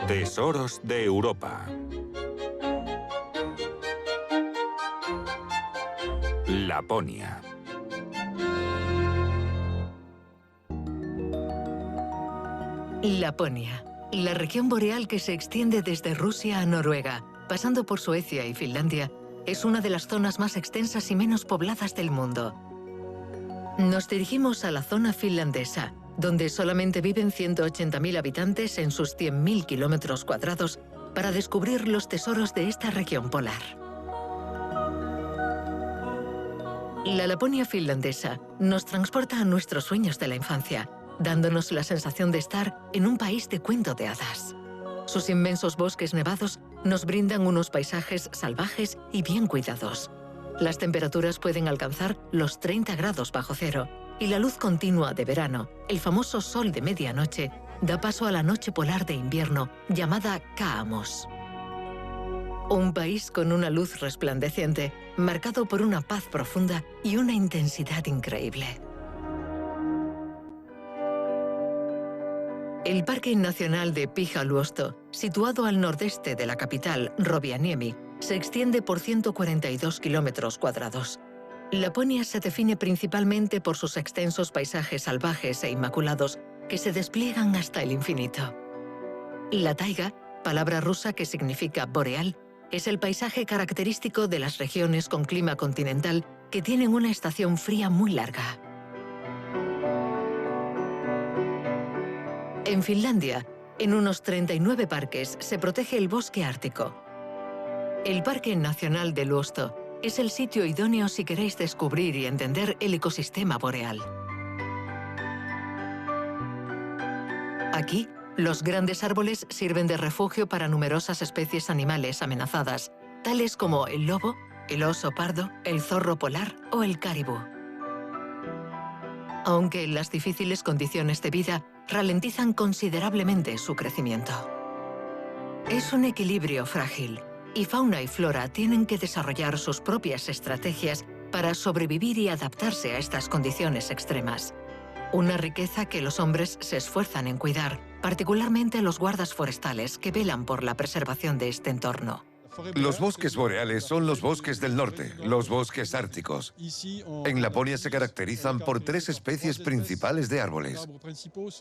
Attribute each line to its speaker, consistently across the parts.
Speaker 1: Tesoros de Europa. Laponia.
Speaker 2: Laponia, la región boreal que se extiende desde Rusia a Noruega, pasando por Suecia y Finlandia, es una de las zonas más extensas y menos pobladas del mundo. Nos dirigimos a la zona finlandesa, donde solamente viven 180.000 habitantes en sus 100.000 kilómetros cuadrados, para descubrir los tesoros de esta región polar. La Laponia finlandesa nos transporta a nuestros sueños de la infancia, dándonos la sensación de estar en un país de cuento de hadas. Sus inmensos bosques nevados nos brindan unos paisajes salvajes y bien cuidados. Las temperaturas pueden alcanzar los 30 grados bajo cero y la luz continua de verano, el famoso sol de medianoche, da paso a la noche polar de invierno, llamada Kaamos. Un país con una luz resplandeciente, marcado por una paz profunda y una intensidad increíble. El Parque Nacional de Pyhä-Luosto, situado al nordeste de la capital, Rovaniemi, se extiende por 142 kilómetros cuadrados. Laponia se define principalmente por sus extensos paisajes salvajes e inmaculados que se despliegan hasta el infinito. La taiga, palabra rusa que significa boreal, es el paisaje característico de las regiones con clima continental que tienen una estación fría muy larga. En Finlandia, en unos 39 parques se protege el bosque ártico. El Parque Nacional de Luosto es el sitio idóneo si queréis descubrir y entender el ecosistema boreal. Aquí, los grandes árboles sirven de refugio para numerosas especies animales amenazadas, tales como el lobo, el oso pardo, el zorro polar o el caribú. Aunque las difíciles condiciones de vida ralentizan considerablemente su crecimiento. Es un equilibrio frágil, y fauna y flora tienen que desarrollar sus propias estrategias para sobrevivir y adaptarse a estas condiciones extremas. Una riqueza que los hombres se esfuerzan en cuidar, particularmente los guardas forestales que velan por la preservación de este entorno.
Speaker 3: Los bosques boreales son los bosques del norte, los bosques árticos. En Laponia se caracterizan por 3 especies principales de árboles.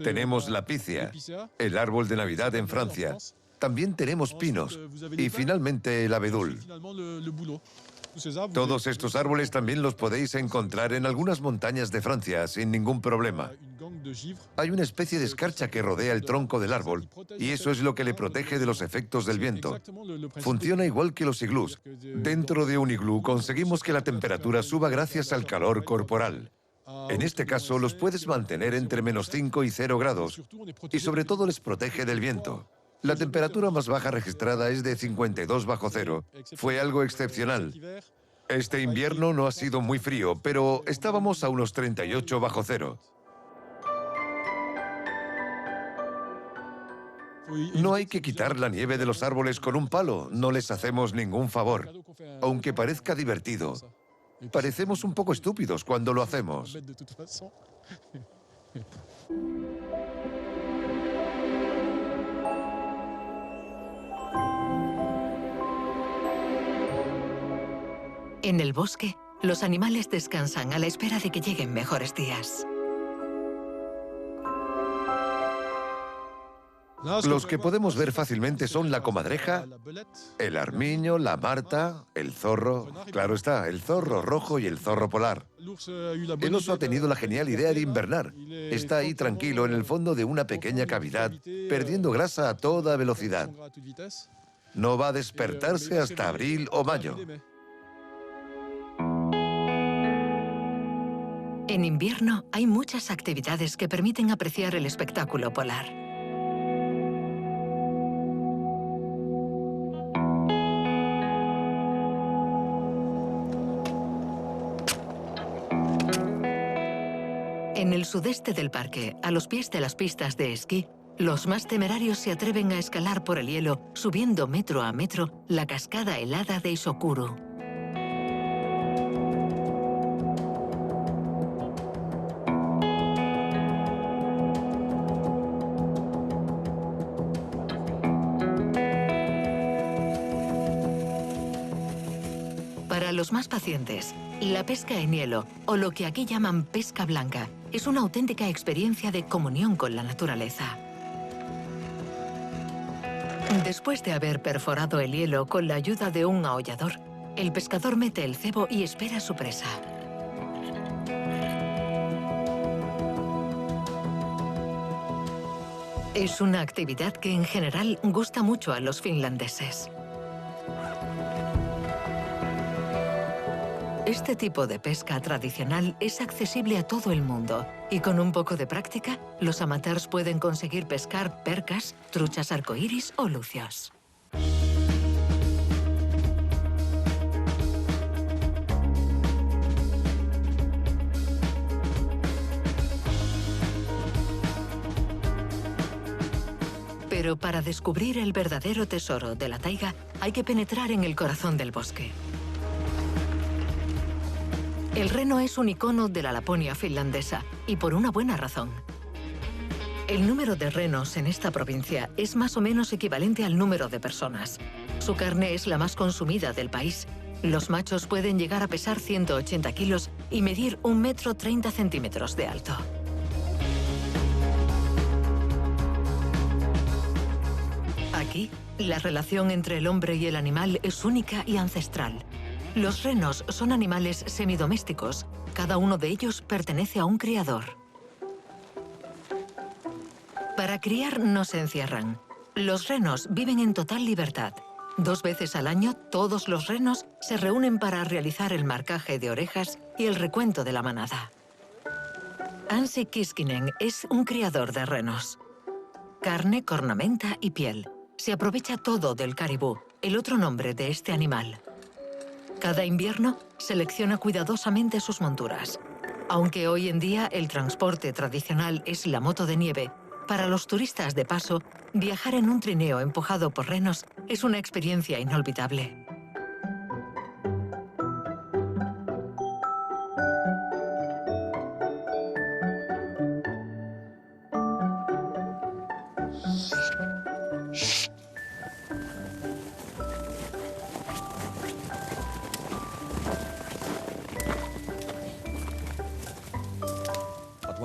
Speaker 3: Tenemos la pícea, el árbol de Navidad en Francia. También tenemos pinos y finalmente el abedul. Todos estos árboles también los podéis encontrar en algunas montañas de Francia sin ningún problema. Hay una especie de escarcha que rodea el tronco del árbol y eso es lo que le protege de los efectos del viento. Funciona igual que los iglús. Dentro de un iglú conseguimos que la temperatura suba gracias al calor corporal. En este caso los puedes mantener entre -5 y 0 grados y sobre todo les protege del viento. La temperatura más baja registrada es de 52 bajo cero. Fue algo excepcional. Este invierno no ha sido muy frío, pero estábamos a unos 38 bajo cero. No hay que quitar la nieve de los árboles con un palo, no les hacemos ningún favor. Aunque parezca divertido, parecemos un poco estúpidos cuando lo hacemos.
Speaker 2: En el bosque, los animales descansan a la espera de que lleguen mejores días.
Speaker 3: Los que podemos ver fácilmente son la comadreja, el armiño, la marta, el zorro, claro está, el zorro rojo y el zorro polar. El oso ha tenido la genial idea de invernar. Está ahí tranquilo en el fondo de una pequeña cavidad, perdiendo grasa a toda velocidad. No va a despertarse hasta abril o mayo.
Speaker 2: En invierno hay muchas actividades que permiten apreciar el espectáculo polar. En el sudeste del parque, a los pies de las pistas de esquí, los más temerarios se atreven a escalar por el hielo, subiendo metro a metro la cascada helada de Isokuru. los más pacientes, la pesca en hielo, o lo que aquí llaman pesca blanca, es una auténtica experiencia de comunión con la naturaleza. Después de haber perforado el hielo con la ayuda de un ahollador, el pescador mete el cebo y espera su presa. Es una actividad que en general gusta mucho a los finlandeses. Este tipo de pesca tradicional es accesible a todo el mundo y con un poco de práctica, los amateurs pueden conseguir pescar percas, truchas arcoíris o lucios. Pero para descubrir el verdadero tesoro de la taiga, hay que penetrar en el corazón del bosque. El reno es un icono de la Laponia finlandesa, y por una buena razón. El número de renos en esta provincia es más o menos equivalente al número de personas. Su carne es la más consumida del país. Los machos pueden llegar a pesar 180 kilos y medir 1,30 m de alto. Aquí, la relación entre el hombre y el animal es única y ancestral. Los renos son animales semidomésticos. Cada uno de ellos pertenece a un criador. Para criar no se encierran. Los renos viven en total libertad. 2 veces al año, todos los renos se reúnen para realizar el marcaje de orejas y el recuento de la manada. Anssi Kiskinen es un criador de renos. Carne, cornamenta y piel. Se aprovecha todo del caribú, el otro nombre de este animal. Cada invierno selecciona cuidadosamente sus monturas. Aunque hoy en día el transporte tradicional es la moto de nieve, para los turistas de paso, viajar en un trineo empujado por renos es una experiencia inolvidable.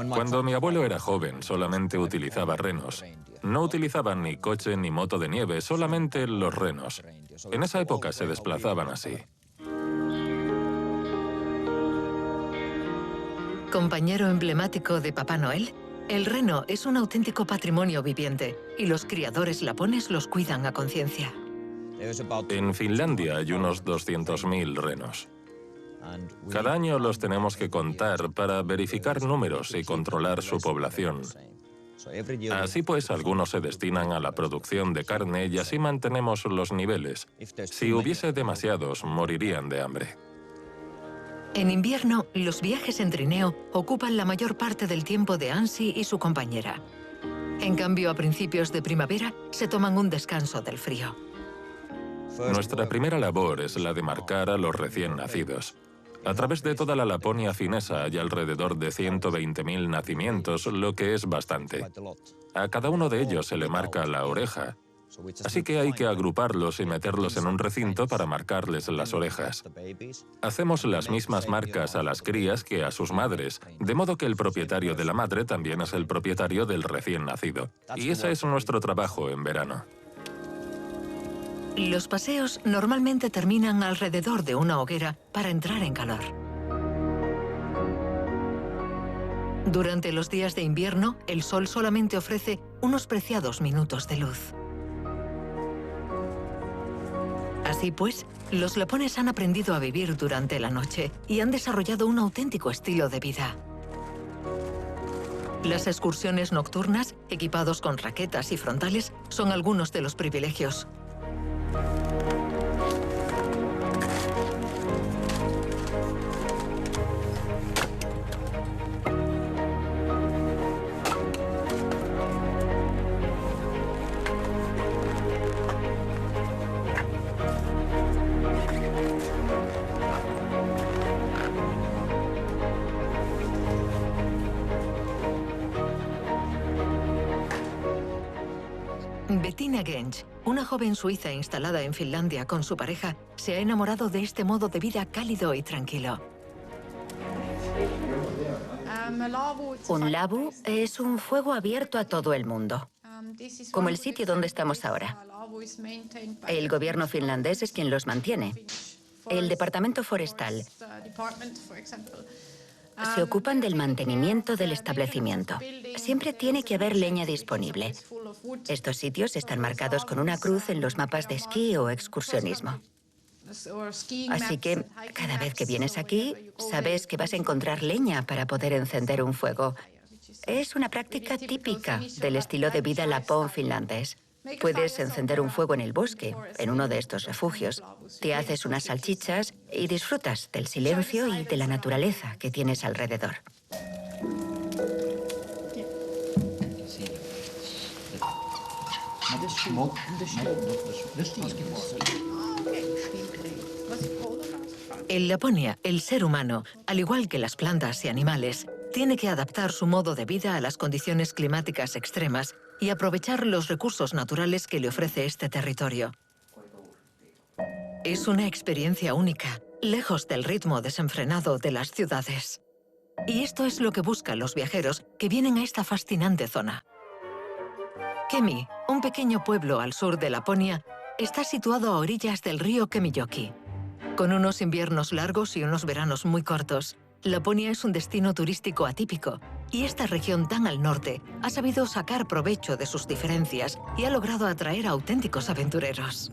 Speaker 1: Cuando mi abuelo era joven, solamente utilizaba renos. No utilizaban ni coche ni moto de nieve, solamente los renos. En esa época se desplazaban así.
Speaker 2: Compañero emblemático de Papá Noel, el reno es un auténtico patrimonio viviente y los criadores lapones los cuidan a conciencia.
Speaker 1: En Finlandia hay unos 200.000 renos. Cada año los tenemos que contar para verificar números y controlar su población. Así pues, algunos se destinan a la producción de carne y así mantenemos los niveles. Si hubiese demasiados, morirían de hambre.
Speaker 2: En invierno, los viajes en trineo ocupan la mayor parte del tiempo de Anssi y su compañera. En cambio, a principios de primavera, se toman un descanso del frío.
Speaker 1: Nuestra primera labor es la de marcar a los recién nacidos. A través de toda la Laponia finesa hay alrededor de 120.000 nacimientos, lo que es bastante. A cada uno de ellos se le marca la oreja, así que hay que agruparlos y meterlos en un recinto para marcarles las orejas. Hacemos las mismas marcas a las crías que a sus madres, de modo que el propietario de la madre también es el propietario del recién nacido. Y ese es nuestro trabajo en verano.
Speaker 2: Los paseos normalmente terminan alrededor de una hoguera para entrar en calor. Durante los días de invierno, el sol solamente ofrece unos preciados minutos de luz. Así pues, los lapones han aprendido a vivir durante la noche y han desarrollado un auténtico estilo de vida. Las excursiones nocturnas, equipados con raquetas y frontales, son algunos de los privilegios. Bettina Gensch Una joven suiza instalada en Finlandia con su pareja se ha enamorado de este modo de vida cálido y tranquilo.
Speaker 4: Un labu es un fuego abierto a todo el mundo, como el sitio donde estamos ahora. El gobierno finlandés es quien los mantiene. El departamento forestal se ocupan del mantenimiento del establecimiento. Siempre tiene que haber leña disponible. Estos sitios están marcados con una cruz en los mapas de esquí o excursionismo. Así que cada vez que vienes aquí, sabes que vas a encontrar leña para poder encender un fuego. Es una práctica típica del estilo de vida lapón finlandés. Puedes encender un fuego en el bosque, en uno de estos refugios. Te haces unas salchichas y disfrutas del silencio y de la naturaleza que tienes alrededor.
Speaker 2: En Laponia, el ser humano, al igual que las plantas y animales, tiene que adaptar su modo de vida a las condiciones climáticas extremas y aprovechar los recursos naturales que le ofrece este territorio. Es una experiencia única, lejos del ritmo desenfrenado de las ciudades. Y esto es lo que buscan los viajeros que vienen a esta fascinante zona. Kemi, un pequeño pueblo al sur de Laponia, está situado a orillas del río Kemijoki. Con unos inviernos largos y unos veranos muy cortos, Laponia es un destino turístico atípico, y esta región tan al norte ha sabido sacar provecho de sus diferencias y ha logrado atraer a auténticos aventureros.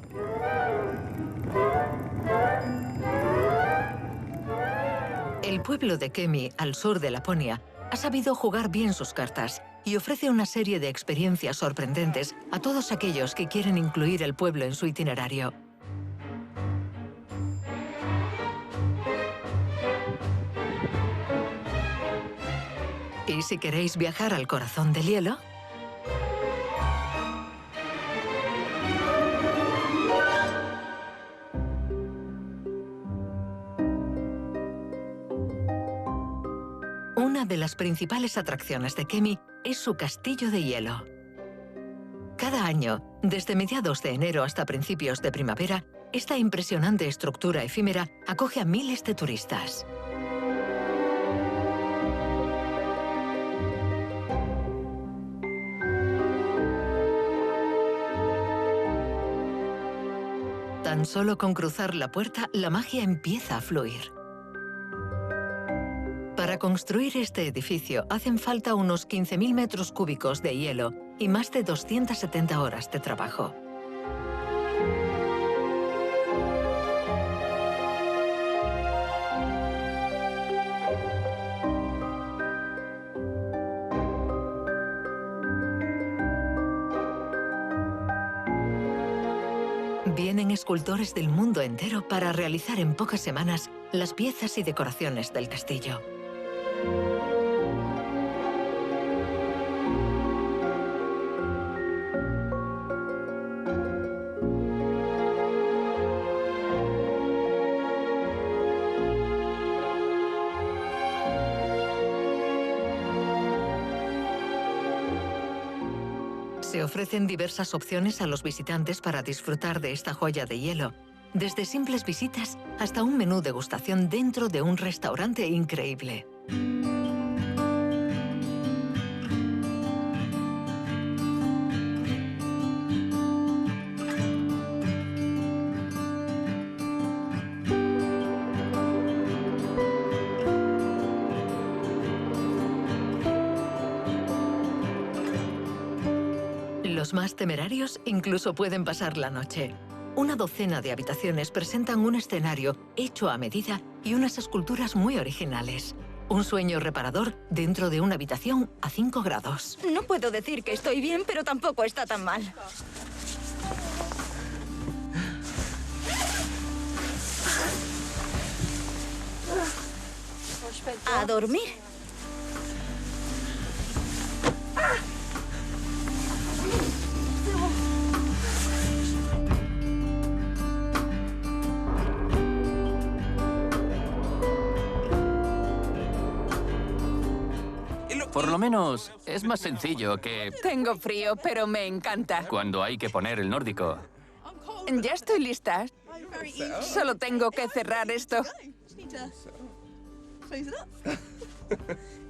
Speaker 2: El pueblo de Kemi, al sur de Laponia, ha sabido jugar bien sus cartas y ofrece una serie de experiencias sorprendentes a todos aquellos que quieren incluir el pueblo en su itinerario. ¿Y si queréis viajar al corazón del hielo? Una de las principales atracciones de Kemi es su castillo de hielo. Cada año, desde mediados de enero hasta principios de primavera, esta impresionante estructura efímera acoge a miles de turistas. Tan solo con cruzar la puerta, la magia empieza a fluir. Para construir este edificio hacen falta unos 15.000 metros cúbicos de hielo y más de 270 horas de trabajo. Vienen escultores del mundo entero para realizar en pocas semanas las piezas y decoraciones del castillo. Se ofrecen diversas opciones a los visitantes para disfrutar de esta joya de hielo, desde simples visitas hasta un menú degustación dentro de un restaurante increíble. Los más temerarios incluso pueden pasar la noche. Una docena de habitaciones presentan un escenario hecho a medida y unas esculturas muy originales. Un sueño reparador dentro de una habitación a 5 grados.
Speaker 5: No puedo decir que estoy bien, pero tampoco está tan mal. A dormir.
Speaker 6: Por lo menos es más sencillo que
Speaker 7: Tengo frío, pero me encanta.
Speaker 6: cuando hay que poner el nórdico.
Speaker 7: Ya estoy lista. Solo tengo que cerrar esto.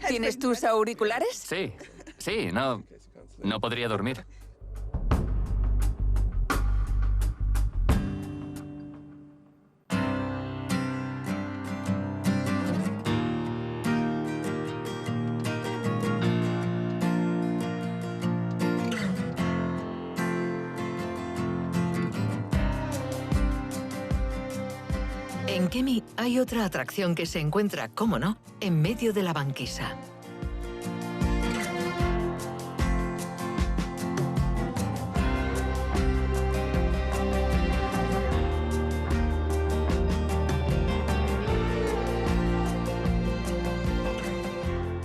Speaker 7: ¿Tienes tus auriculares?
Speaker 6: Sí, no podría dormir.
Speaker 2: En Kemi hay otra atracción que se encuentra, cómo no, en medio de la banquisa.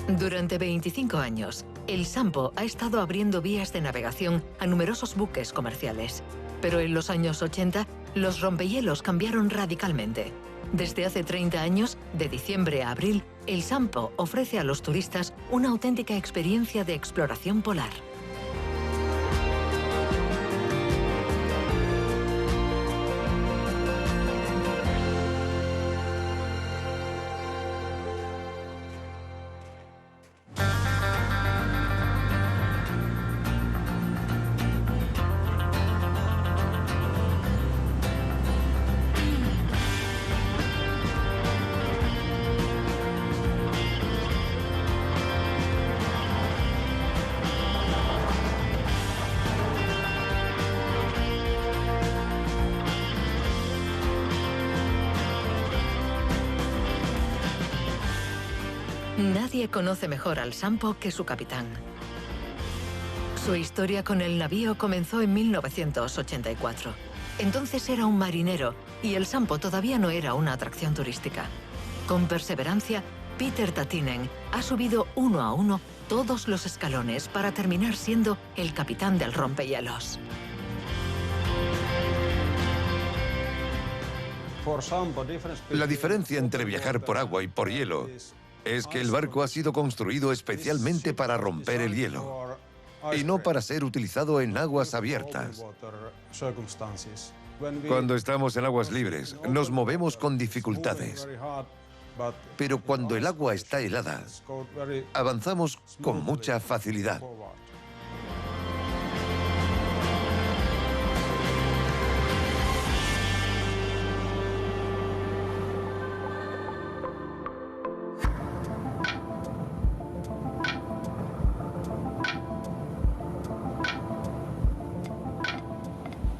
Speaker 2: Durante 25 años, el Sampo ha estado abriendo vías de navegación a numerosos buques comerciales. Pero en los años 80, los rompehielos cambiaron radicalmente. Desde hace 30 años, de diciembre a abril, el Sampo ofrece a los turistas una auténtica experiencia de exploración polar. Nadie conoce mejor al Sampo que su capitán. Su historia con el navío comenzó en 1984. Entonces era un marinero y el Sampo todavía no era una atracción turística. Con perseverancia, Peter Tatinen ha subido uno a uno todos los escalones para terminar siendo el capitán del rompehielos.
Speaker 3: La diferencia entre viajar por agua y por hielo es que el barco ha sido construido especialmente para romper el hielo y no para ser utilizado en aguas abiertas. Cuando estamos en aguas libres, nos movemos con dificultades. Pero cuando el agua está helada, avanzamos con mucha facilidad.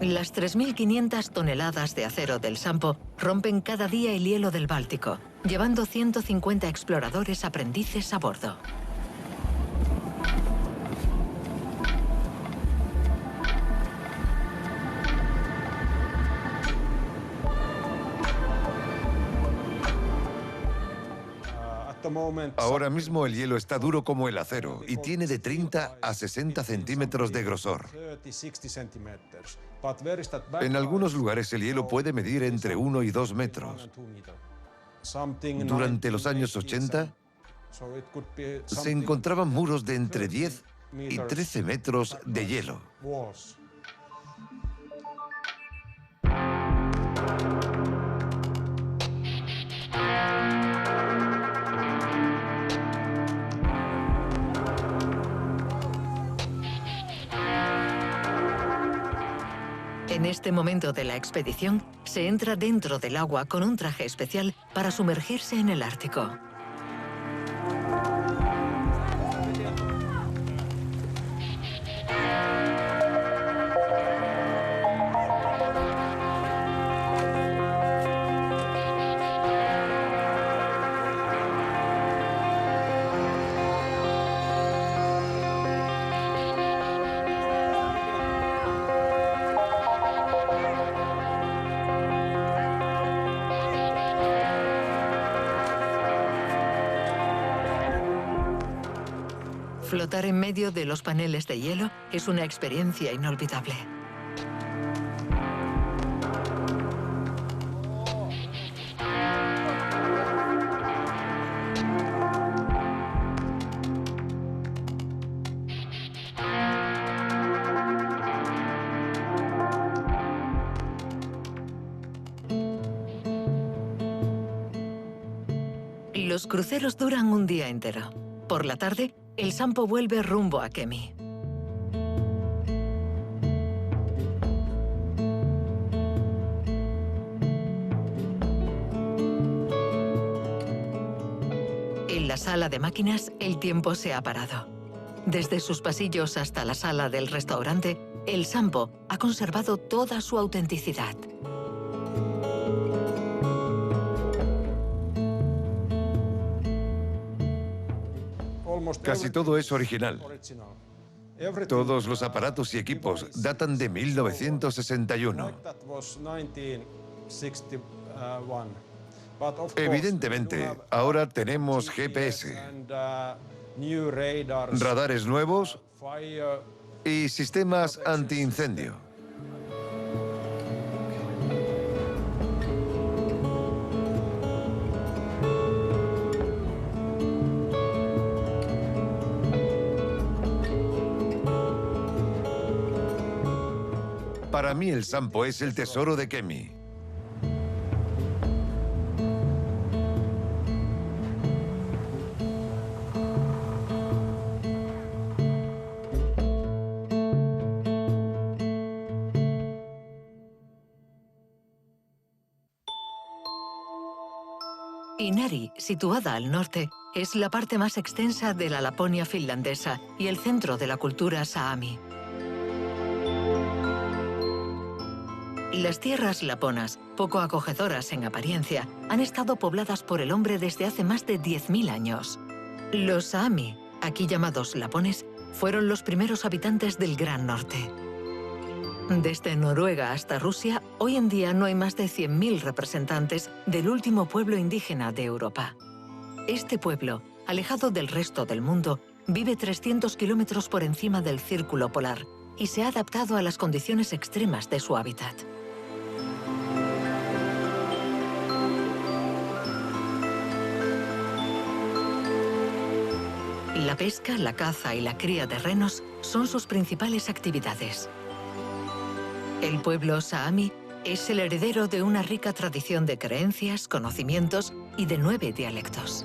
Speaker 2: Las 3.500 toneladas de acero del Sampo rompen cada día el hielo del Báltico, llevando 150 exploradores aprendices a bordo.
Speaker 3: Ahora mismo el hielo está duro como el acero y tiene de 30 a 60 centímetros de grosor. En algunos lugares el hielo puede medir entre 1 y 2 metros. Durante los años 80 se encontraban muros de entre 10 y 13 metros de hielo.
Speaker 2: En este momento de la expedición, se entra dentro del agua con un traje especial para sumergirse en el Ártico. Flotar en medio de los paneles de hielo es una experiencia inolvidable. Los cruceros duran un día entero. Por la tarde, el Sampo vuelve rumbo a Kemi. En la sala de máquinas, el tiempo se ha parado. Desde sus pasillos hasta la sala del restaurante, el Sampo ha conservado toda su autenticidad.
Speaker 3: Casi todo es original. Todos los aparatos y equipos datan de 1961. Evidentemente, ahora tenemos GPS, radares nuevos y sistemas antiincendio. Para mí el Sampo es el tesoro de Kemi.
Speaker 2: Inari, situada al norte, es la parte más extensa de la Laponia finlandesa y el centro de la cultura saami. Las tierras laponas, poco acogedoras en apariencia, han estado pobladas por el hombre desde hace más de 10.000 años. Los saami, aquí llamados lapones, fueron los primeros habitantes del Gran Norte. Desde Noruega hasta Rusia, hoy en día no hay más de 100.000 representantes del último pueblo indígena de Europa. Este pueblo, alejado del resto del mundo, vive 300 kilómetros por encima del círculo polar y se ha adaptado a las condiciones extremas de su hábitat. La pesca, la caza y la cría de renos son sus principales actividades. El pueblo saami es el heredero de una rica tradición de creencias, conocimientos y de 9 dialectos.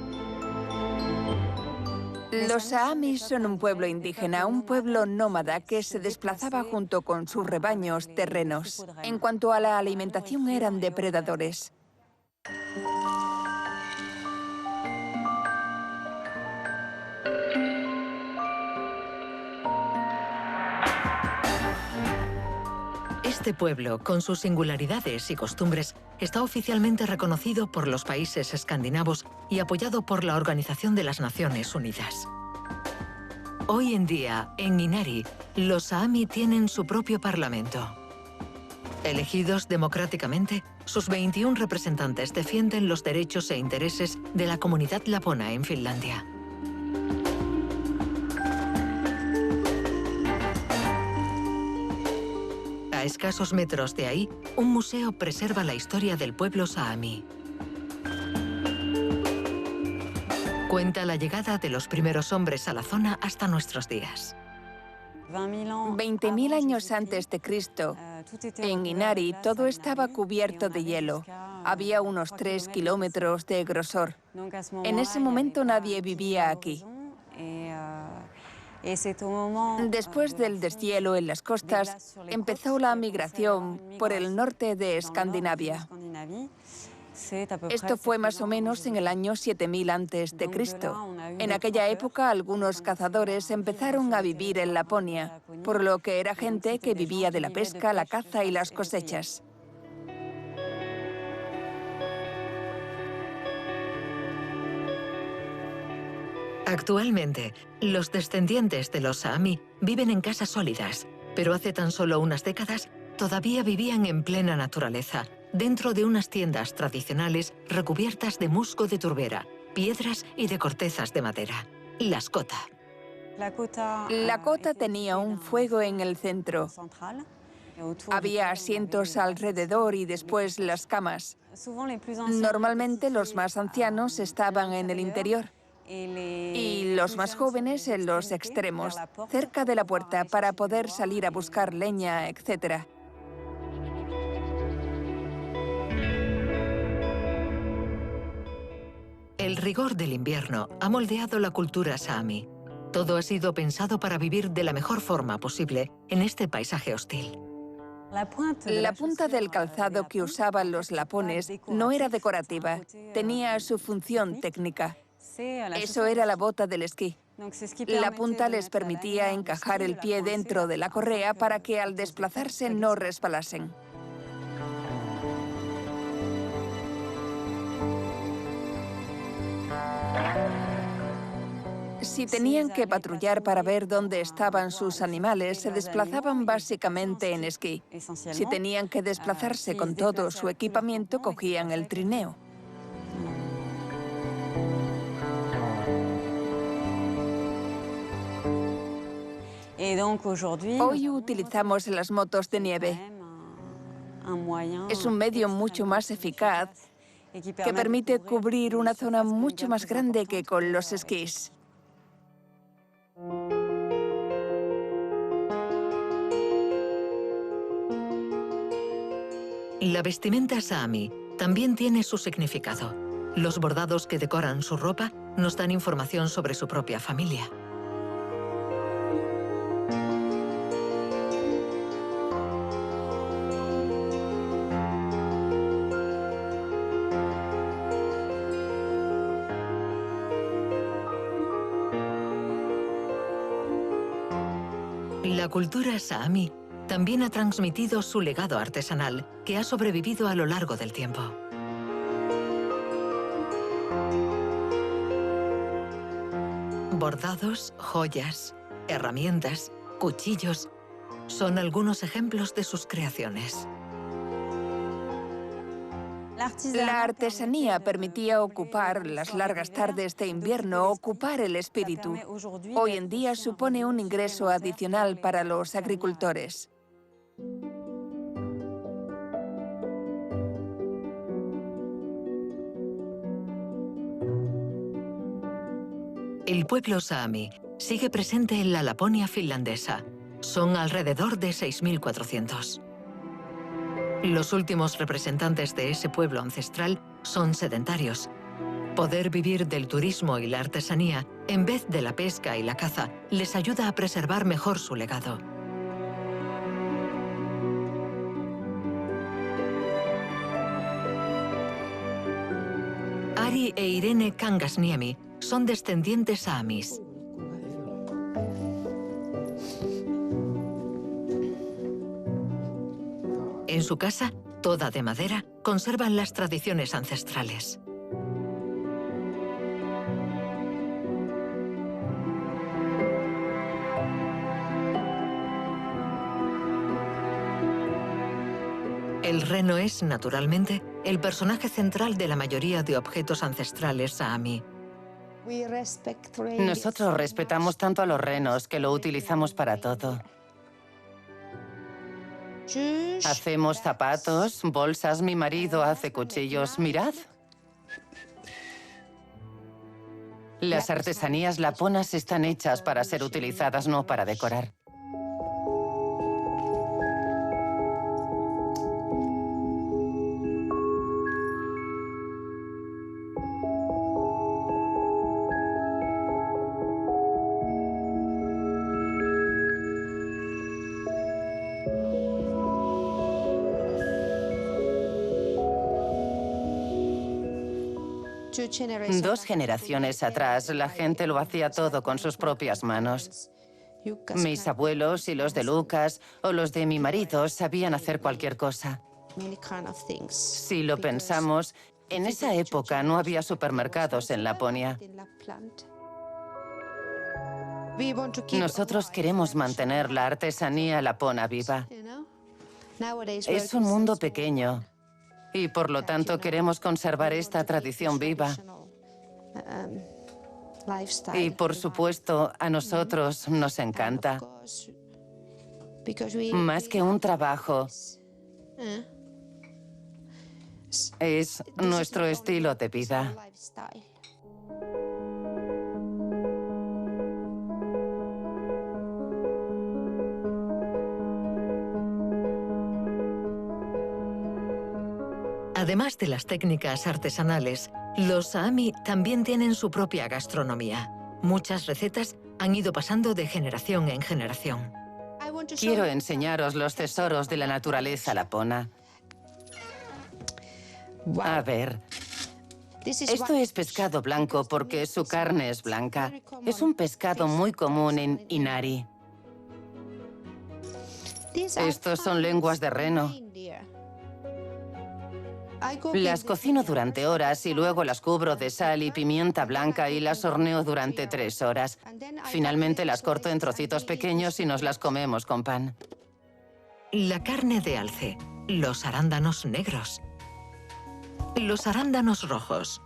Speaker 7: Los saamis son un pueblo indígena, un pueblo nómada que se desplazaba junto con sus rebaños terrenos. En cuanto a la alimentación, eran depredadores.
Speaker 2: Este pueblo, con sus singularidades y costumbres, está oficialmente reconocido por los países escandinavos y apoyado por la Organización de las Naciones Unidas. Hoy en día, en Inari, los saami tienen su propio parlamento. Elegidos democráticamente, sus 21 representantes defienden los derechos e intereses de la comunidad lapona en Finlandia. A escasos metros de ahí, un museo preserva la historia del pueblo saami. Cuenta la llegada de los primeros hombres a la zona hasta nuestros días.
Speaker 7: 20.000 años antes de Cristo, en Inari todo estaba cubierto de hielo. Había unos 3 kilómetros de grosor. En ese momento nadie vivía aquí. Después del deshielo en las costas, empezó la migración por el norte de Escandinavia. Esto fue más o menos en el año 7000 a.C. En aquella época, algunos cazadores empezaron a vivir en Laponia, por lo que era gente que vivía de la pesca, la caza y las cosechas.
Speaker 2: Actualmente, los descendientes de los saami viven en casas sólidas, pero hace tan solo unas décadas todavía vivían en plena naturaleza, dentro de unas tiendas tradicionales recubiertas de musgo de turbera, piedras y de cortezas de madera. Las kota.
Speaker 7: La kota tenía un fuego en el centro. Había asientos alrededor y después las camas. Normalmente los más ancianos estaban en el interior y los más jóvenes en los extremos, cerca de la puerta para poder salir a buscar leña, etc.
Speaker 2: El El rigor del invierno ha moldeado la cultura saami. Todo ha sido pensado para vivir de la mejor forma posible en este paisaje hostil.
Speaker 7: La punta del calzado que usaban los lapones no era decorativa, tenía su función técnica. Eso era la bota del esquí. La punta les permitía encajar el pie dentro de la correa para que al desplazarse no resbalasen. Si tenían que patrullar para ver dónde estaban sus animales, se desplazaban básicamente en esquí. Si tenían que desplazarse con todo su equipamiento, cogían el trineo. Hoy utilizamos las motos de nieve. Es un medio mucho más eficaz que permite cubrir una zona mucho más grande que con los esquís.
Speaker 2: La vestimenta saami también tiene su significado. Los bordados que decoran su ropa nos dan información sobre su propia familia. La cultura saami también ha transmitido su legado artesanal, que ha sobrevivido a lo largo del tiempo. Bordados, joyas, herramientas, cuchillos, son algunos ejemplos de sus creaciones.
Speaker 7: La artesanía permitía ocupar las largas tardes de invierno, ocupar el espíritu. Hoy en día supone un ingreso adicional para los agricultores.
Speaker 2: El pueblo saami sigue presente en la Laponia finlandesa. Son alrededor de 6.400. Los últimos representantes de ese pueblo ancestral son sedentarios. Poder vivir del turismo y la artesanía, en vez de la pesca y la caza, les ayuda a preservar mejor su legado. Ari e Irene Kangasniemi son descendientes saamis. En su casa, toda de madera, conservan las tradiciones ancestrales. El reno es, naturalmente, el personaje central de la mayoría de objetos ancestrales saami.
Speaker 8: Nosotros respetamos tanto a los renos que lo utilizamos para todo. Hacemos zapatos, bolsas, mi marido hace cuchillos, mirad. Las artesanías laponas están hechas para ser utilizadas, no para decorar. Dos generaciones atrás, la gente lo hacía todo con sus propias manos. Mis abuelos y los de Lucas o los de mi marido sabían hacer cualquier cosa. Si lo pensamos, en esa época no había supermercados en Laponia. Nosotros queremos mantener la artesanía lapona viva. Es un mundo pequeño. Y por lo tanto queremos conservar esta tradición viva. Y por supuesto, a nosotros nos encanta. Más que un trabajo, es nuestro estilo de vida.
Speaker 2: Además de las técnicas artesanales, Los Saami también tienen su propia gastronomía. Muchas recetas han ido pasando de generación en generación.
Speaker 8: Quiero enseñaros los tesoros de la naturaleza lapona. A ver. Esto es pescado blanco porque su carne es blanca. Es un pescado muy común en Inari. Estos son lenguas de reno. Las cocino durante horas y luego las cubro de sal y pimienta blanca y las horneo durante 3 horas. Finalmente las corto en trocitos pequeños y nos las comemos con pan.
Speaker 2: La carne de alce, los arándanos negros, los arándanos rojos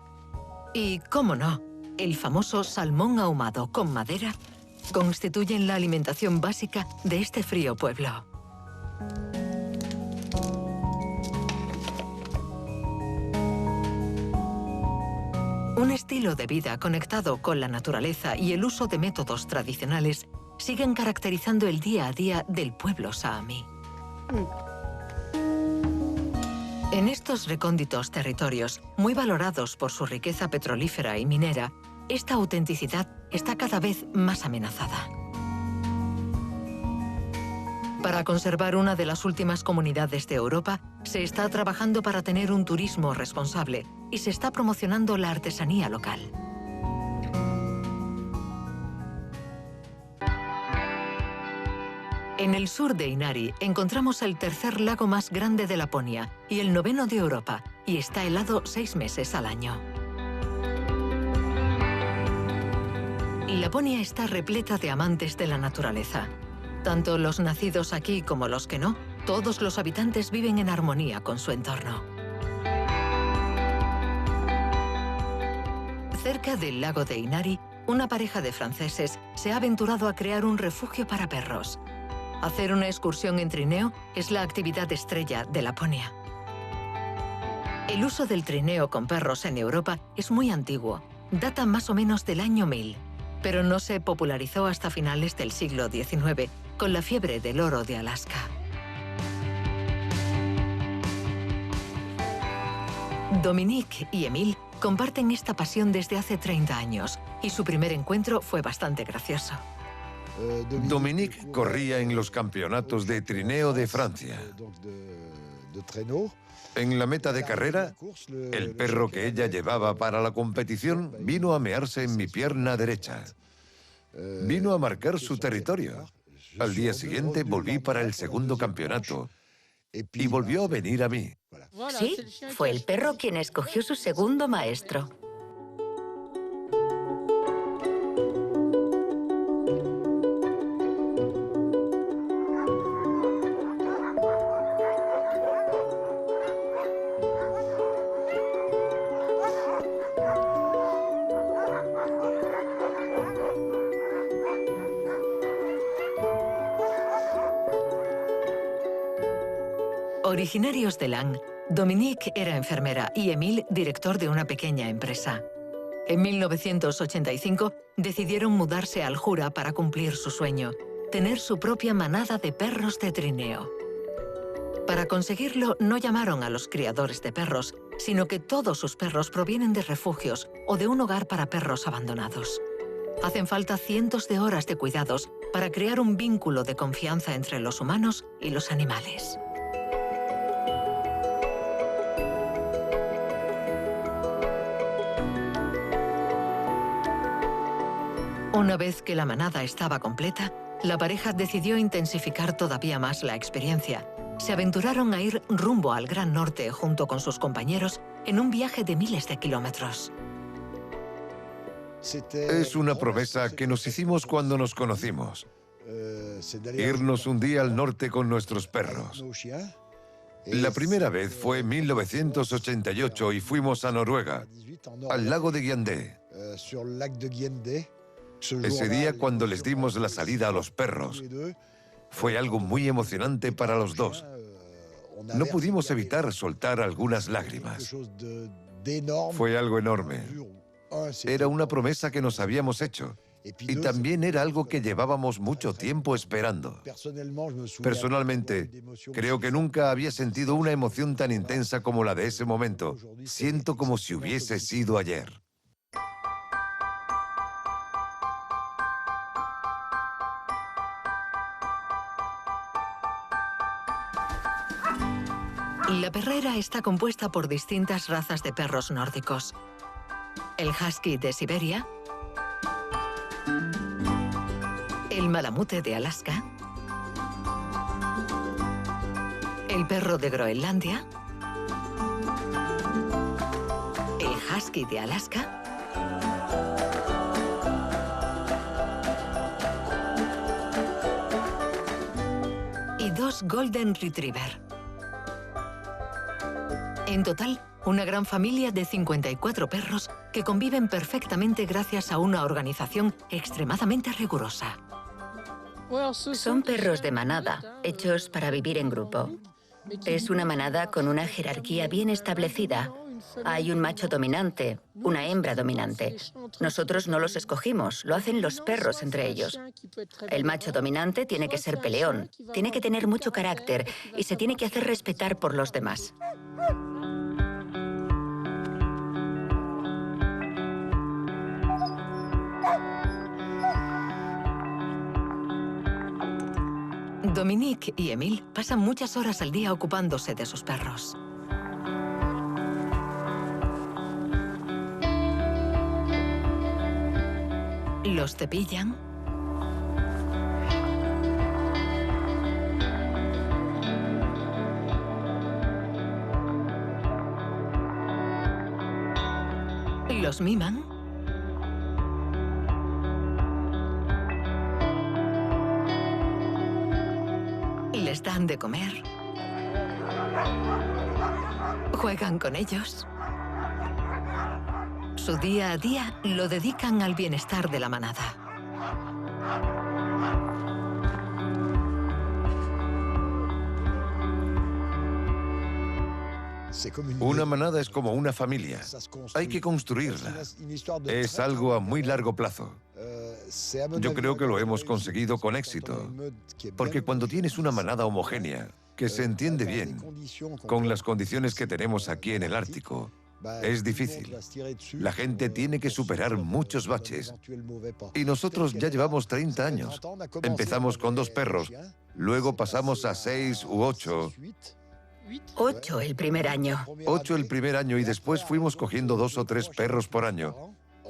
Speaker 2: y, cómo no, el famoso salmón ahumado con madera constituyen la alimentación básica de este frío pueblo. Un estilo de vida conectado con la naturaleza y el uso de métodos tradicionales siguen caracterizando el día a día del pueblo Saami. En estos recónditos territorios, muy valorados por su riqueza petrolífera y minera, esta autenticidad está cada vez más amenazada. Para conservar una de las últimas comunidades de Europa, se está trabajando para tener un turismo responsable y se está promocionando la artesanía local. En el sur de Inari encontramos el tercer lago más grande de Laponia y el 9º de Europa, y está helado 6 meses al año. Laponia está repleta de amantes de la naturaleza. Tanto los nacidos aquí como los que no, todos los habitantes viven en armonía con su entorno. Cerca del lago de Inari, una pareja de franceses se ha aventurado a crear un refugio para perros. Hacer una excursión en trineo es la actividad estrella de Laponia. El uso del trineo con perros en Europa es muy antiguo, data más o menos del año 1000, pero no se popularizó hasta finales del siglo XIX, con la fiebre del oro de Alaska. Dominique y Émile comparten esta pasión desde hace 30 años, y su primer encuentro fue bastante gracioso.
Speaker 3: Dominique corría en los campeonatos de trineo de Francia. En la meta de carrera, el perro que ella llevaba para la competición vino a mearse en mi pierna derecha. Vino a marcar su territorio. Al día siguiente volví para el segundo campeonato y volvió a venir a mí.
Speaker 4: Sí, fue el perro quien escogió su segundo maestro.
Speaker 2: Originarios de Laon, Dominique era enfermera y Émile director de una pequeña empresa. En 1985 decidieron mudarse al Jura para cumplir su sueño, tener su propia manada de perros de trineo. Para conseguirlo, no llamaron a los criadores de perros, sino que todos sus perros provienen de refugios o de un hogar para perros abandonados. Hacen falta cientos de horas de cuidados para crear un vínculo de confianza entre los humanos y los animales. Una vez que la manada estaba completa, la pareja decidió intensificar todavía más la experiencia. Se aventuraron a ir rumbo al Gran Norte junto con sus compañeros en un viaje de miles de kilómetros.
Speaker 3: Es una promesa que nos hicimos cuando nos conocimos. Irnos un día al norte con nuestros perros. La primera vez fue en 1988 y fuimos a Noruega, al lago de Giandé. Ese día, cuando les dimos la salida a los perros, fue algo muy emocionante para los dos. No pudimos evitar soltar algunas lágrimas. Fue algo enorme. Era una promesa que nos habíamos hecho Y también era algo que llevábamos mucho tiempo esperando. Personalmente, creo que nunca había sentido una emoción tan intensa como la de ese momento. Siento como si hubiese sido ayer.
Speaker 2: La perrera está compuesta por distintas razas de perros nórdicos. El husky de Siberia, el malamute de Alaska, el perro de Groenlandia, el husky de Alaska, y 2 golden retriever. En total, una gran familia de 54 perros que conviven perfectamente gracias a una organización extremadamente rigurosa.
Speaker 4: Son perros de manada, hechos para vivir en grupo. Es una manada con una jerarquía bien establecida. Hay un macho dominante, una hembra dominante. Nosotros no los escogimos, lo hacen los perros entre ellos. El macho dominante tiene que ser peleón, tiene que tener mucho carácter y se tiene que hacer respetar por los demás.
Speaker 2: Dominique y Emile pasan muchas horas al día ocupándose de sus perros. Los cepillan, los miman, les dan de comer, juegan con ellos. Su día a día lo dedican al bienestar de la manada.
Speaker 3: Una manada es como una familia. Hay que construirla. Es algo a muy largo plazo. Yo creo que lo hemos conseguido con éxito, porque cuando tienes una manada homogénea, que se entiende bien, con las condiciones que tenemos aquí en el Ártico, es difícil. La gente tiene que superar muchos baches. Y nosotros ya llevamos 30 años. Empezamos con 2 perros, luego pasamos a 6 u 8.
Speaker 4: 8 el primer año.
Speaker 3: 8 el primer año y después fuimos cogiendo 2 o 3 perros por año.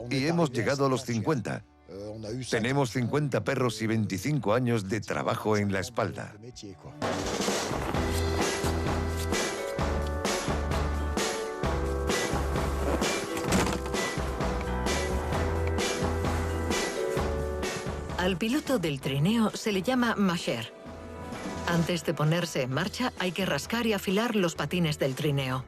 Speaker 3: Y hemos llegado a los 50. Tenemos 50 perros y 25 años de trabajo en la espalda.
Speaker 2: Al piloto del trineo se le llama masher. Antes de ponerse en marcha, hay que rascar y afilar los patines del trineo.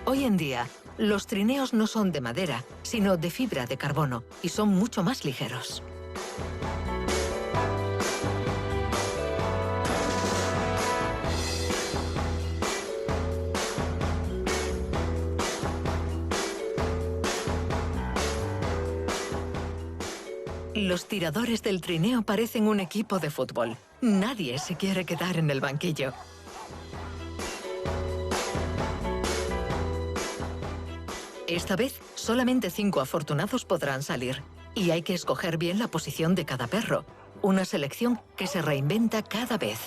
Speaker 2: Hoy en día, los trineos no son de madera, sino de fibra de carbono, y son mucho más ligeros. Los tiradores del trineo parecen un equipo de fútbol. Nadie se quiere quedar en el banquillo. Esta vez, solamente 5 afortunados podrán salir. Y hay que escoger bien la posición de cada perro. Una selección que se reinventa cada vez.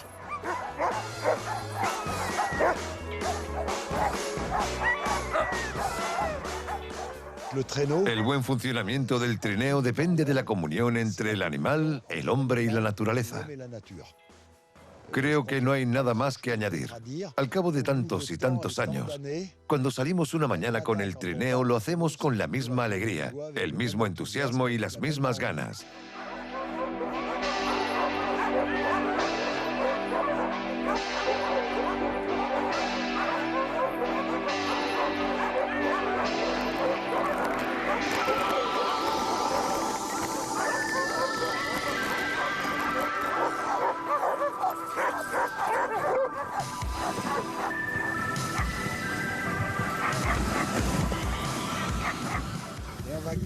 Speaker 3: El buen funcionamiento del trineo depende de la comunión entre el animal, el hombre y la naturaleza. Creo que no hay nada más que añadir. Al cabo de tantos y tantos años, cuando salimos una mañana con el trineo, lo hacemos con la misma alegría, el mismo entusiasmo y las mismas ganas.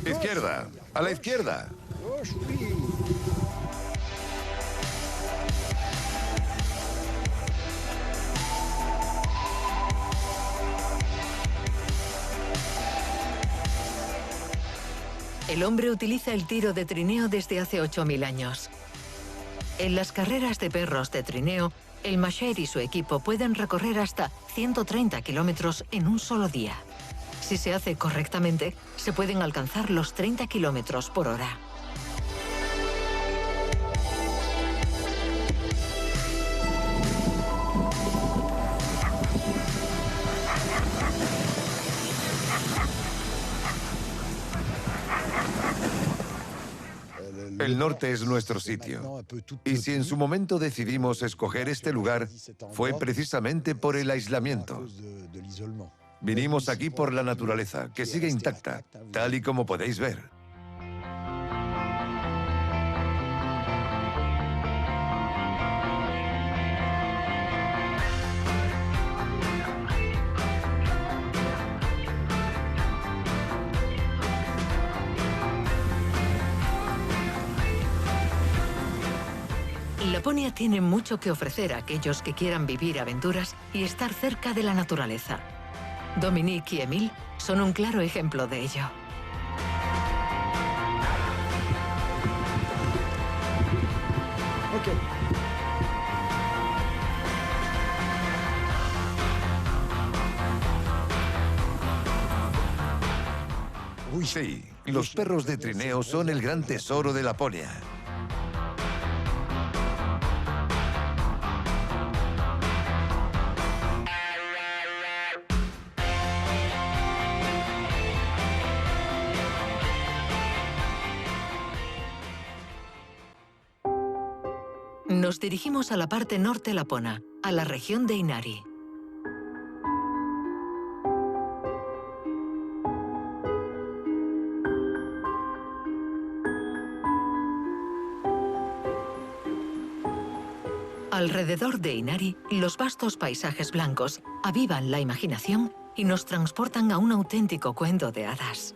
Speaker 3: Izquierda, a la izquierda.
Speaker 2: El hombre utiliza el tiro de trineo desde hace 8.000 años. En las carreras de perros de trineo, el Masher y su equipo pueden recorrer hasta 130 kilómetros en un solo día. Si se hace correctamente, se pueden alcanzar los 30 kilómetros por hora.
Speaker 3: El norte es nuestro sitio. Y si en su momento decidimos escoger este lugar, fue precisamente por el aislamiento. Vinimos aquí por la naturaleza, que sigue intacta, tal y como podéis ver.
Speaker 2: Laponia tiene mucho que ofrecer a aquellos que quieran vivir aventuras y estar cerca de la naturaleza. Dominique y Emile son un claro ejemplo de ello.
Speaker 3: Sí, los perros de trineo son el gran tesoro de Laponia.
Speaker 2: Nos dirigimos a la parte norte lapona, a la región de Inari. Alrededor de Inari, los vastos paisajes blancos avivan la imaginación y nos transportan a un auténtico cuento de hadas.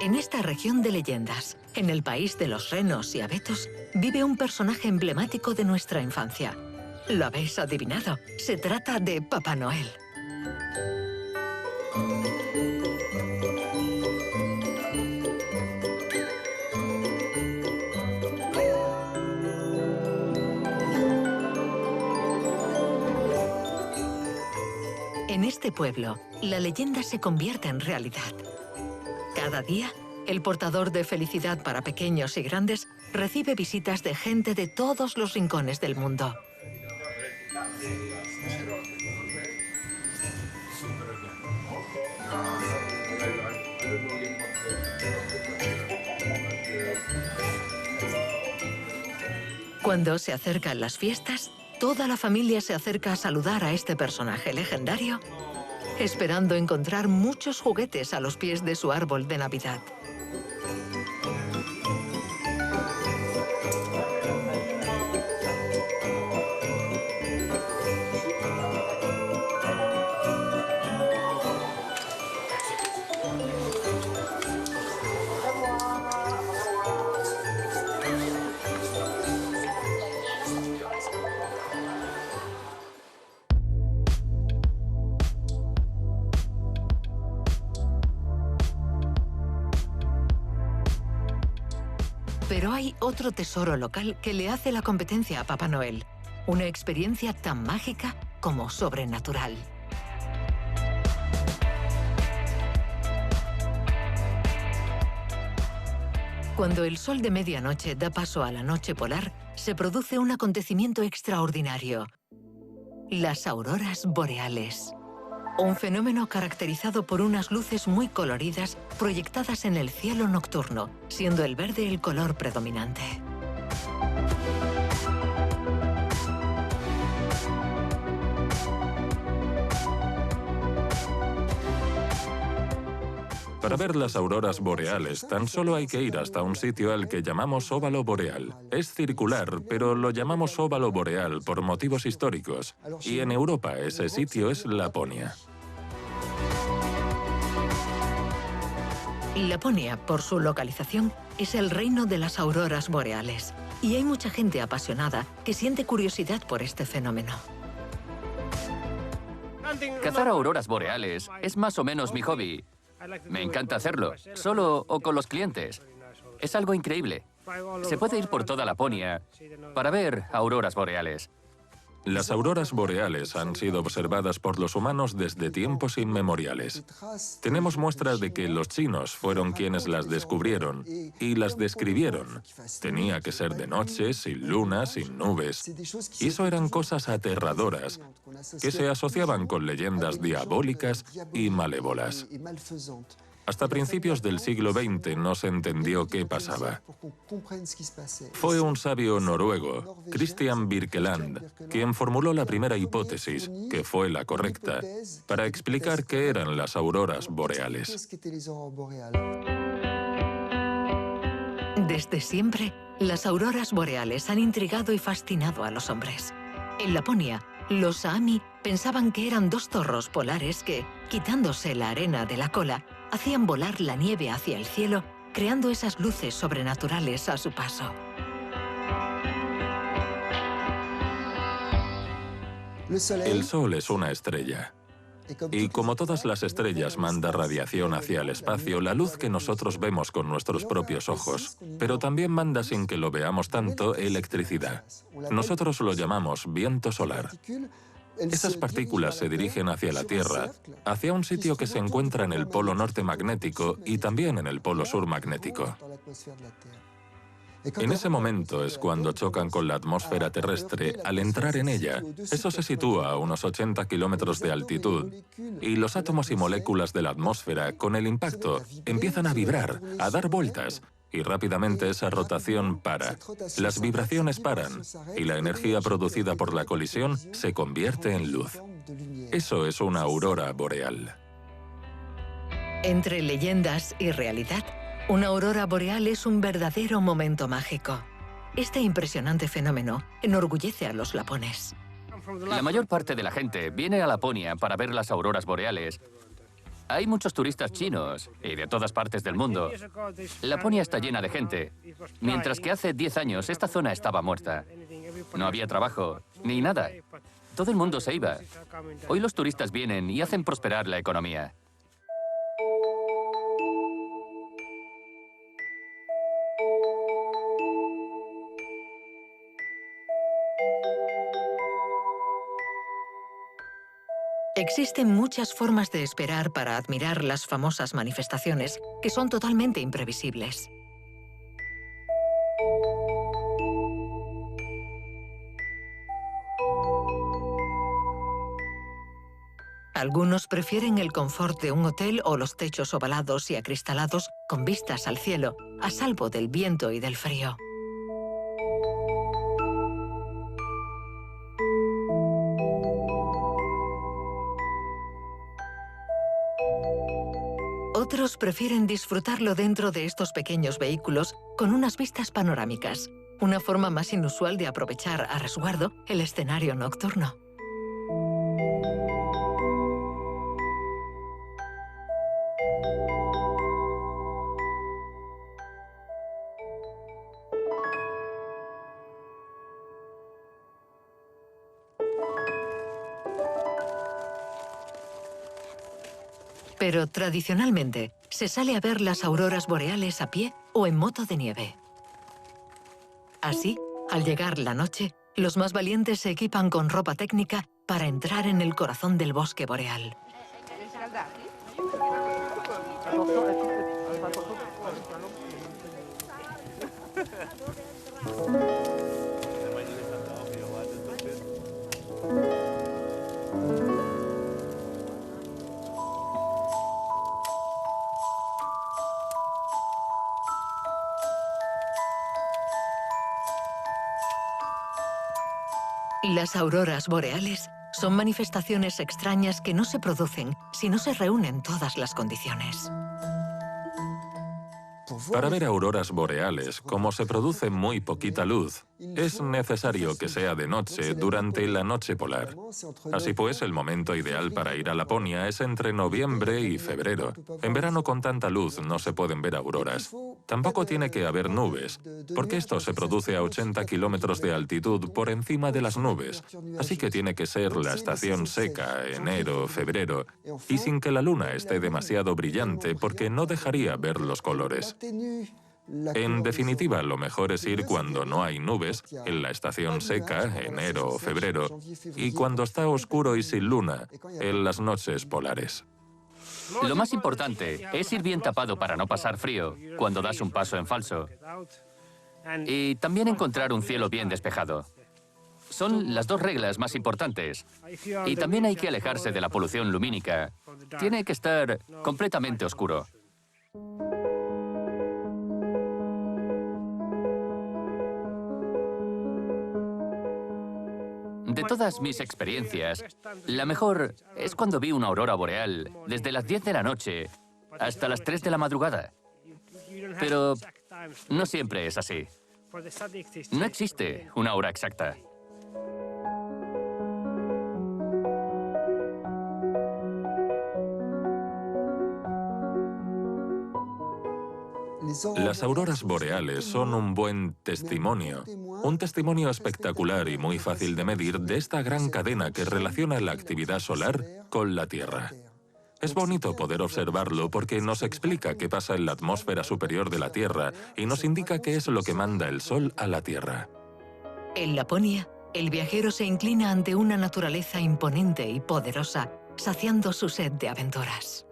Speaker 2: En esta región de leyendas, en el país de los renos y abetos, vive un personaje emblemático de nuestra infancia. Lo habéis adivinado, se trata de Papá Noel. En este pueblo, la leyenda se convierte en realidad. Cada día, el portador de felicidad para pequeños y grandes recibe visitas de gente de todos los rincones del mundo. Cuando se acercan las fiestas, toda la familia se acerca a saludar a este personaje legendario, esperando encontrar muchos juguetes a los pies de su árbol de Navidad. Pero hay otro tesoro local que le hace la competencia a Papá Noel. Una experiencia tan mágica como sobrenatural. Cuando el sol de medianoche da paso a la noche polar, se produce un acontecimiento extraordinario: las auroras boreales. Un fenómeno caracterizado por unas luces muy coloridas proyectadas en el cielo nocturno, siendo el verde el color predominante.
Speaker 1: Para ver las auroras boreales, tan solo hay que ir hasta un sitio al que llamamos óvalo boreal. Es circular, pero lo llamamos óvalo boreal por motivos históricos. Y en Europa ese sitio es Laponia.
Speaker 2: Laponia, por su localización, es el reino de las auroras boreales. Y hay mucha gente apasionada que siente curiosidad por este fenómeno.
Speaker 6: Cazar auroras boreales es más o menos mi hobby. Me encanta hacerlo, solo o con los clientes. Es algo increíble. Se puede ir por toda Laponia para ver auroras boreales.
Speaker 1: Las auroras boreales han sido observadas por los humanos desde tiempos inmemoriales. Tenemos muestras de que los chinos fueron quienes las descubrieron y las describieron. Tenía que ser de noche, sin luna, sin nubes. Y eso eran cosas aterradoras que se asociaban con leyendas diabólicas y malévolas. Hasta principios del siglo XX no se entendió qué pasaba. Fue un sabio noruego, Christian Birkeland, quien formuló la primera hipótesis, que fue la correcta, para explicar qué eran las auroras boreales.
Speaker 2: Desde siempre, las auroras boreales han intrigado y fascinado a los hombres. En Laponia, los saami pensaban que eran dos zorros polares que, quitándose la arena de la cola, hacían volar la nieve hacia el cielo, creando esas luces sobrenaturales a su paso.
Speaker 1: El Sol es una estrella. Y como todas las estrellas manda radiación hacia el espacio, la luz que nosotros vemos con nuestros propios ojos, pero también manda sin que lo veamos tanto electricidad. Nosotros lo llamamos viento solar. Esas partículas se dirigen hacia la Tierra, hacia un sitio que se encuentra en el polo norte magnético y también en el polo sur magnético. En ese momento es cuando chocan con la atmósfera terrestre al entrar en ella. Eso se sitúa a unos 80 kilómetros de altitud y los átomos y moléculas de la atmósfera, con el impacto, empiezan a vibrar, a dar vueltas. Y rápidamente esa rotación para. Las vibraciones paran y la energía producida por la colisión se convierte en luz. Eso es una aurora boreal.
Speaker 2: Entre leyendas y realidad, una aurora boreal es un verdadero momento mágico. Este impresionante fenómeno enorgullece a los lapones.
Speaker 6: La mayor parte de la gente viene a Laponia para ver las auroras boreales. Hay muchos turistas chinos y de todas partes del mundo. Laponia está llena de gente, mientras que hace 10 años esta zona estaba muerta. No había trabajo, ni nada. Todo el mundo se iba. Hoy los turistas vienen y hacen prosperar la economía.
Speaker 2: Existen muchas formas de esperar para admirar las famosas manifestaciones, que son totalmente imprevisibles. Algunos prefieren el confort de un hotel o los techos ovalados y acristalados con vistas al cielo, a salvo del viento y del frío. Otros prefieren disfrutarlo dentro de estos pequeños vehículos con unas vistas panorámicas, una forma más inusual de aprovechar a resguardo el escenario nocturno. Pero tradicionalmente se sale a ver las auroras boreales a pie o en moto de nieve. Así, al llegar la noche, los más valientes se equipan con ropa técnica para entrar en el corazón del bosque boreal. Las auroras boreales son manifestaciones extrañas que no se producen si no se reúnen todas las condiciones.
Speaker 1: Para ver auroras boreales, como se produce muy poquita luz, es necesario que sea de noche durante la noche polar. Así pues, el momento ideal para ir a Laponia es entre noviembre y febrero. En verano con tanta luz no se pueden ver auroras. Tampoco tiene que haber nubes, porque esto se produce a 80 kilómetros de altitud por encima de las nubes. Así que tiene que ser la estación seca, enero, febrero, y sin que la luna esté demasiado brillante porque no dejaría ver los colores. En definitiva, lo mejor es ir cuando no hay nubes, en la estación seca, enero o febrero, y cuando está oscuro y sin luna, en las noches polares.
Speaker 6: Lo más importante es ir bien tapado para no pasar frío cuando das un paso en falso. Y también encontrar un cielo bien despejado. Son las dos reglas más importantes. Y también hay que alejarse de la polución lumínica. Tiene que estar completamente oscuro. De todas mis experiencias, la mejor es cuando vi una aurora boreal desde las 10 de la noche hasta las 3 de la madrugada. Pero no siempre es así. No existe una hora exacta.
Speaker 1: Las auroras boreales son un buen testimonio. Un testimonio espectacular y muy fácil de medir de esta gran cadena que relaciona la actividad solar con la Tierra. Es bonito poder observarlo porque nos explica qué pasa en la atmósfera superior de la Tierra y nos indica qué es lo que manda el Sol a la Tierra.
Speaker 2: En Laponia, el viajero se inclina ante una naturaleza imponente y poderosa, saciando su sed de aventuras.